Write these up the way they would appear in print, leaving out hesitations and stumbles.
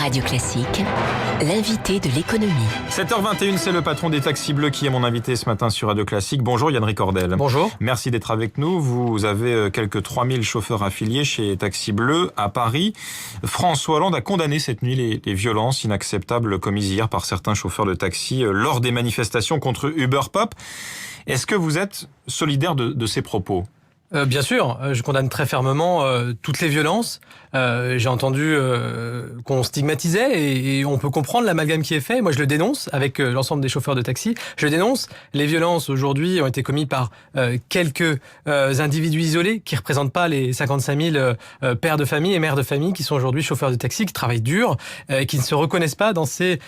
Radio Classique, l'invité de l'économie. 7h21, c'est le patron des Taxis Bleus qui est mon invité ce matin sur Radio Classique. Bonjour Yann Ricordel. Bonjour. Merci d'être avec nous. Vous avez quelques 3000 chauffeurs affiliés chez Taxis Bleus à Paris. François Hollande a condamné cette nuit les violences inacceptables commises hier par certains chauffeurs de taxi lors des manifestations contre Uber Pop. Est-ce que vous êtes solidaire de ces propos ? Bien sûr, je condamne très fermement toutes les violences. J'ai entendu qu'on stigmatisait et on peut comprendre l'amalgame qui est fait. Moi, je le dénonce avec l'ensemble des chauffeurs de taxi. Je le dénonce. Les violences aujourd'hui ont été commises par quelques individus isolés qui représentent pas les 55 000 pères de famille et mères de famille qui sont aujourd'hui chauffeurs de taxi, qui travaillent dur, qui ne se reconnaissent pas dans ces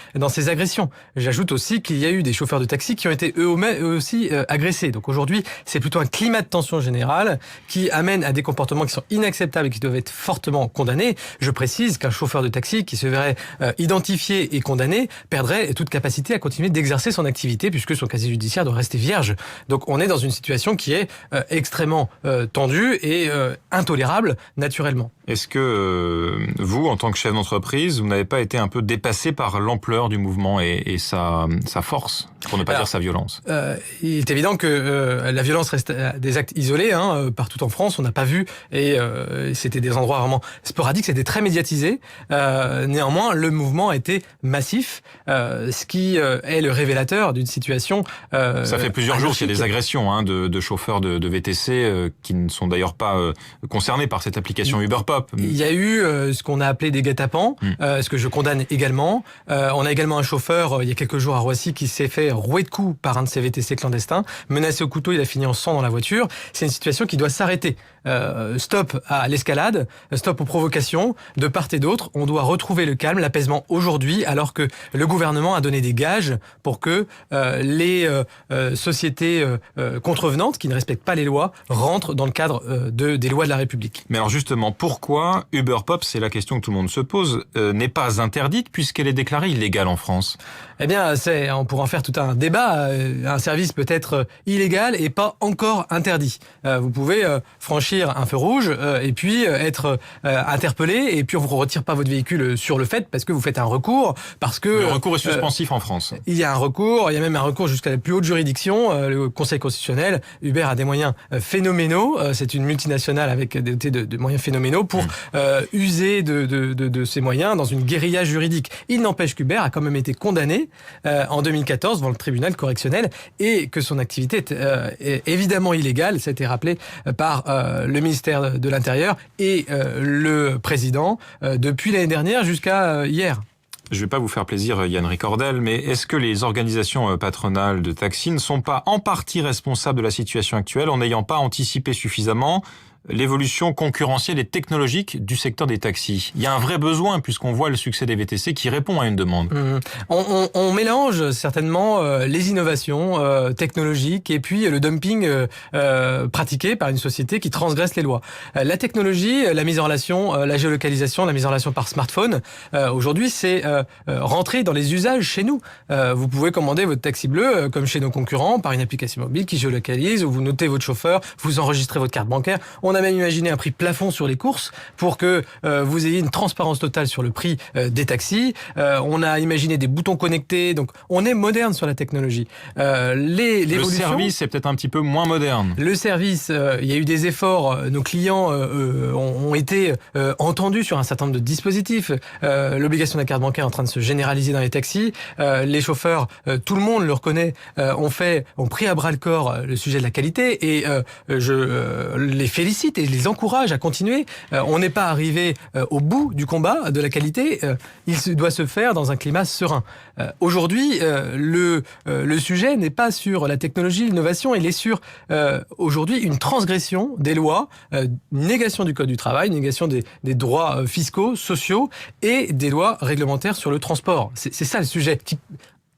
agressions. J'ajoute aussi qu'il y a eu des chauffeurs de taxi qui ont été eux aussi agressés. Donc aujourd'hui, c'est plutôt un climat de tension générale qui amène à des comportements qui sont inacceptables et qui doivent être fortement condamnés. Je précise qu'un chauffeur de taxi qui se verrait identifié et condamné perdrait toute capacité à continuer d'exercer son activité puisque son casier judiciaire doit rester vierge. Donc on est dans une situation qui est extrêmement tendue et intolérable naturellement. Est-ce que vous, en tant que chef d'entreprise, vous n'avez pas été un peu dépassé par l'ampleur du mouvement et sa force, pour ne pas dire sa violence ? Il est évident que la violence reste des actes isolés, partout en France, on n'a pas vu, et c'était des endroits vraiment sporadiques, c'était très médiatisé. Néanmoins, le mouvement a été massif, ce qui est le révélateur d'une situation ça fait plusieurs jours qu'il y a des agressions de chauffeurs de VTC qui ne sont d'ailleurs pas concernés par cette application Uber Pop. Il y a eu ce qu'on a appelé des guet-apens, ce que je condamne également. On a également un chauffeur, il y a quelques jours à Roissy, qui s'est fait rouer de coups par un de ces VTC clandestins. Menacé au couteau, il a fini en sang dans la voiture. C'est une situation qui doit s'arrêter. Stop à l'escalade, stop aux provocations, de part et d'autre. On doit retrouver le calme, l'apaisement aujourd'hui, alors que le gouvernement a donné des gages pour que les sociétés contrevenantes, qui ne respectent pas les lois, rentrent dans le cadre des lois de la République. Mais alors justement, pourquoi Uber Pop, c'est la question que tout le monde se pose, n'est pas interdite puisqu'elle est déclarée illégale en France ? Eh bien, on pourra en faire tout un débat. Un service peut être illégal et pas encore interdit. Vous pouvez franchir un feu rouge et puis être interpellé et puis on vous retire pas votre véhicule sur le fait parce que vous faites un recours, parce que le recours est suspensif en France. Il y a un recours, il y a même un recours jusqu'à la plus haute juridiction, le Conseil constitutionnel. Uber a des moyens phénoménaux. C'est une multinationale avec de moyens phénoménaux pour user de ces moyens dans une guérilla juridique. Il n'empêche qu'Uber a quand même été condamné en 2014 devant le tribunal correctionnel et que son activité est évidemment illégale. Ça a été rappelé par le ministère de l'Intérieur et le président depuis l'année dernière jusqu'à hier. Je ne vais pas vous faire plaisir, Yann Ricordel, mais est-ce que les organisations patronales de taxi ne sont pas en partie responsables de la situation actuelle en n'ayant pas anticipé suffisamment l'évolution concurrentielle et technologique du secteur des taxis? Il y a un vrai besoin puisqu'on voit le succès des VTC qui répond à une demande. On mélange certainement les innovations technologiques et puis le dumping pratiqué par une société qui transgresse les lois. La technologie, la mise en relation, la géolocalisation, la mise en relation par smartphone, aujourd'hui c'est rentrer dans les usages chez nous. Vous pouvez commander votre taxi bleu comme chez nos concurrents par une application mobile qui géolocalise où vous notez votre chauffeur, vous enregistrez votre carte bancaire. On a même imaginé un prix plafond sur les courses pour que vous ayez une transparence totale sur le prix des taxis. On a imaginé des boutons connectés. Donc, on est moderne sur la technologie. Le service est peut-être un petit peu moins moderne. Le service, il y a eu des efforts. Nos clients ont été entendus sur un certain nombre de dispositifs. L'obligation de la carte bancaire est en train de se généraliser dans les taxis. Les chauffeurs, tout le monde le reconnaît, ont pris à bras le corps le sujet de la qualité et je les félicite et je les encourage à continuer. On n'est pas arrivé au bout du combat de la qualité. Il doit se faire dans un climat serein. Aujourd'hui, le sujet n'est pas sur la technologie, l'innovation. Il est sur aujourd'hui une transgression des lois, une négation du code du travail, une négation des droits fiscaux, sociaux et des lois réglementaires sur le transport. C'est ça le sujet.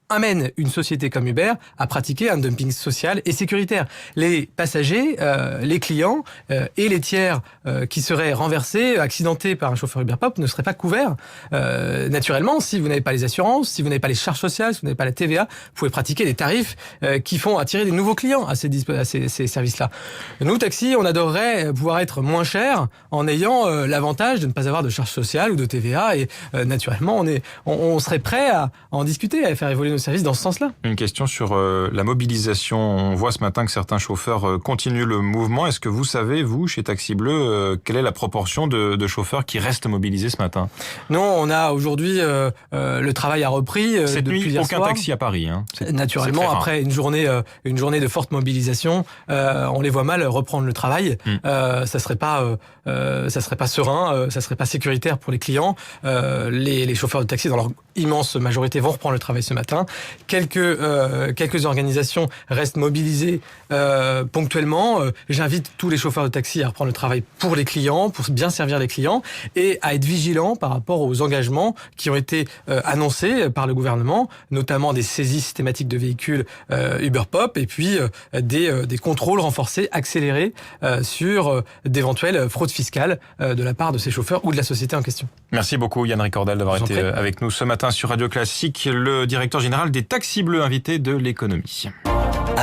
amène une société comme Uber à pratiquer un dumping social et sécuritaire. Les passagers, les clients et les tiers qui seraient renversés, accidentés par un chauffeur Uber Pop ne seraient pas couverts. Naturellement, si vous n'avez pas les assurances, si vous n'avez pas les charges sociales, si vous n'avez pas la TVA, vous pouvez pratiquer des tarifs qui font attirer des nouveaux clients à ces services-là. Nous, taxi, on adorerait pouvoir être moins cher en ayant l'avantage de ne pas avoir de charges sociales ou de TVA et naturellement, on serait prêt à en discuter, à faire évoluer nos services dans ce sens-là. Une question sur la mobilisation. On voit ce matin que certains chauffeurs continuent le mouvement. Est-ce que vous savez, vous, chez Taxi Bleu, quelle est la proportion de chauffeurs qui restent mobilisés ce matin? Non, on a aujourd'hui, le travail a repris. Cette depuis nuit, hier aucun soir. taxi à Paris. Naturellement, c'est très après une journée de forte mobilisation, on les voit mal reprendre le travail. Ça serait pas serein, ça serait pas sécuritaire pour les clients. Les chauffeurs de taxi, dans leur immense majorité, vont reprendre le travail ce matin. Quelques organisations restent mobilisées ponctuellement. J'invite tous les chauffeurs de taxi à reprendre le travail pour les clients, pour bien servir les clients et à être vigilants par rapport aux engagements qui ont été annoncés par le gouvernement, notamment des saisies systématiques de véhicules Uber Pop et puis des contrôles renforcés, accélérés sur d'éventuelles fraudes fiscales de la part de ces chauffeurs ou de la société en question. Merci beaucoup Yann Ricordel d'avoir été avec nous ce matin sur Radio Classique, le directeur général des Taxis Bleus, invité de l'économie.